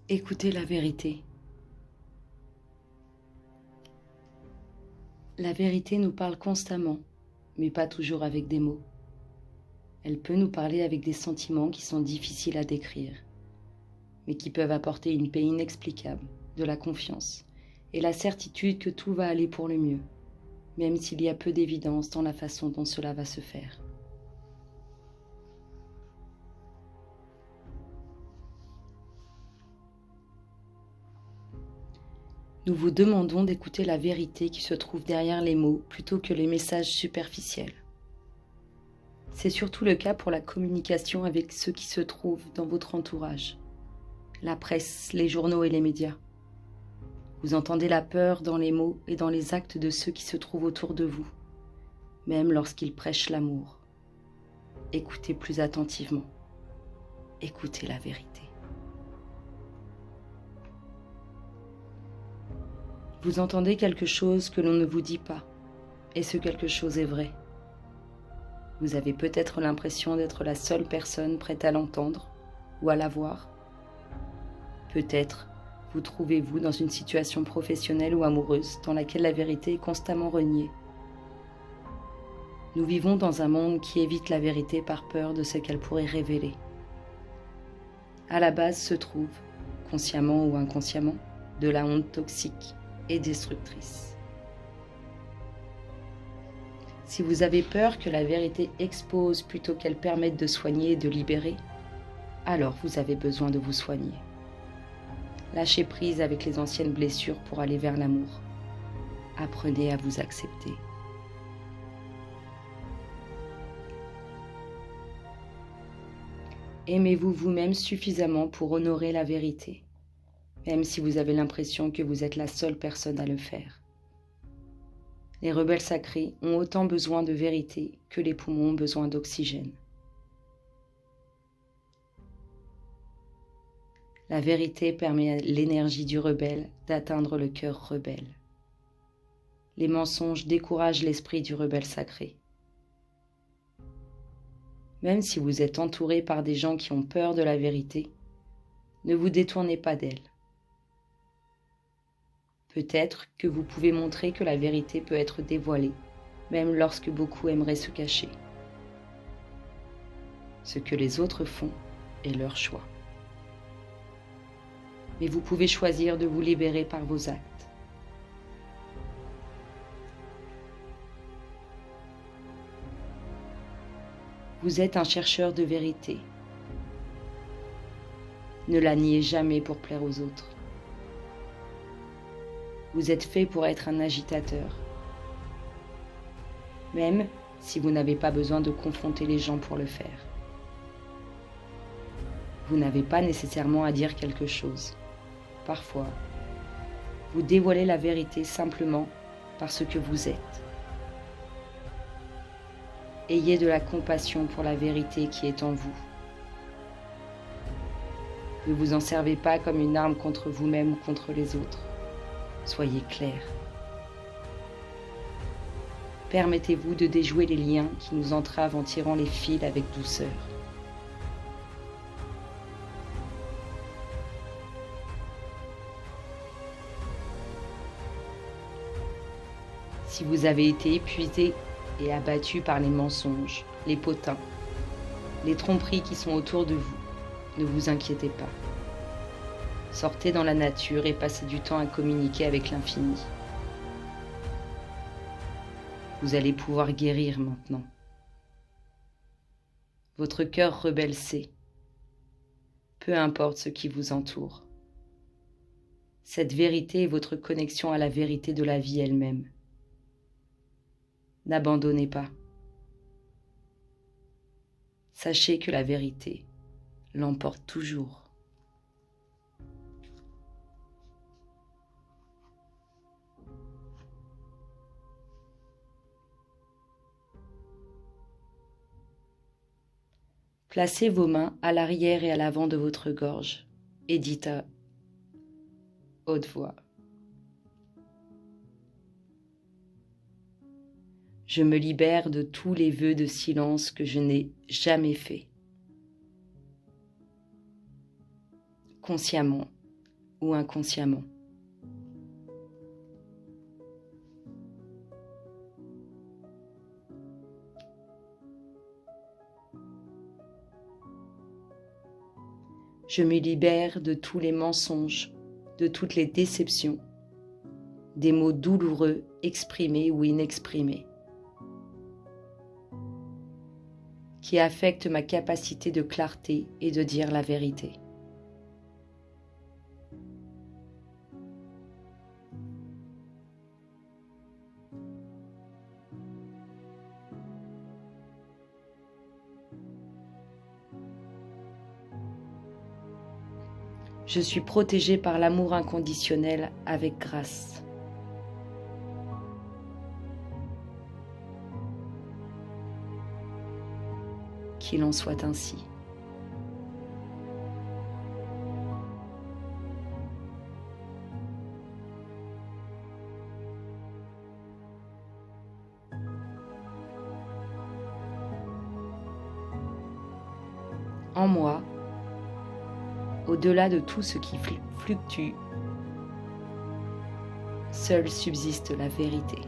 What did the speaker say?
Écoutez la vérité. La vérité nous parle constamment, mais pas toujours avec des mots. Elle peut nous parler avec des sentiments qui sont difficiles à décrire, mais qui peuvent apporter une paix inexplicable, de la confiance et la certitude que tout va aller pour le mieux, même s'il y a peu d'évidence dans la façon dont cela va se faire. Nous vous demandons d'écouter la vérité qui se trouve derrière les mots plutôt que les messages superficiels. C'est surtout le cas pour la communication avec ceux qui se trouvent dans votre entourage, la presse, les journaux et les médias. Vous entendez la peur dans les mots et dans les actes de ceux qui se trouvent autour de vous, même lorsqu'ils prêchent l'amour. Écoutez plus attentivement. Écoutez la vérité. Vous entendez quelque chose que l'on ne vous dit pas, et ce quelque chose est vrai. Vous avez peut-être l'impression d'être la seule personne prête à l'entendre ou à la voir. Peut-être vous trouvez-vous dans une situation professionnelle ou amoureuse dans laquelle la vérité est constamment reniée. Nous vivons dans un monde qui évite la vérité par peur de ce qu'elle pourrait révéler. À la base se trouve, consciemment ou inconsciemment, de la honte toxique et destructrice. Si vous avez peur que la vérité expose plutôt qu'elle permette de soigner et de libérer, alors vous avez besoin de vous soigner. Lâchez prise avec les anciennes blessures pour aller vers l'amour. Apprenez à vous accepter. Aimez-vous vous-même suffisamment pour honorer la vérité, même si vous avez l'impression que vous êtes la seule personne à le faire. Les rebelles sacrés ont autant besoin de vérité que les poumons ont besoin d'oxygène. La vérité permet à l'énergie du rebelle d'atteindre le cœur rebelle. Les mensonges découragent l'esprit du rebelle sacré. Même si vous êtes entouré par des gens qui ont peur de la vérité, ne vous détournez pas d'elle. Peut-être que vous pouvez montrer que la vérité peut être dévoilée, même lorsque beaucoup aimeraient se cacher. Ce que les autres font est leur choix. Mais vous pouvez choisir de vous libérer par vos actes. Vous êtes un chercheur de vérité. Ne la niez jamais pour plaire aux autres. Vous êtes fait pour être un agitateur, même si vous n'avez pas besoin de confronter les gens pour le faire. Vous n'avez pas nécessairement à dire quelque chose. Parfois, vous dévoilez la vérité simplement parce que vous êtes. Ayez de la compassion pour la vérité qui est en vous. Ne vous en servez pas comme une arme contre vous-même ou contre les autres. Soyez clair. Permettez-vous de déjouer les liens qui nous entravent en tirant les fils avec douceur. Si vous avez été épuisé et abattu par les mensonges, les potins, les tromperies qui sont autour de vous, ne vous inquiétez pas. Sortez dans la nature et passez du temps à communiquer avec l'infini. Vous allez pouvoir guérir maintenant. Votre cœur rebelle sait. Peu importe ce qui vous entoure. Cette vérité est votre connexion à la vérité de la vie elle-même. N'abandonnez pas. Sachez que la vérité l'emporte toujours. Placez vos mains à l'arrière et à l'avant de votre gorge et dites à haute voix: je me libère de tous les vœux de silence que je n'ai jamais faits. Consciemment, ou inconsciemment. Je me libère de tous les mensonges, de toutes les déceptions, des mots douloureux exprimés ou inexprimés, qui affectent ma capacité de clarté et de dire la vérité. Je suis protégée par l'amour inconditionnel avec grâce. Qu'il en soit ainsi. En moi, au-delà de tout ce qui fluctue, seule subsiste la vérité.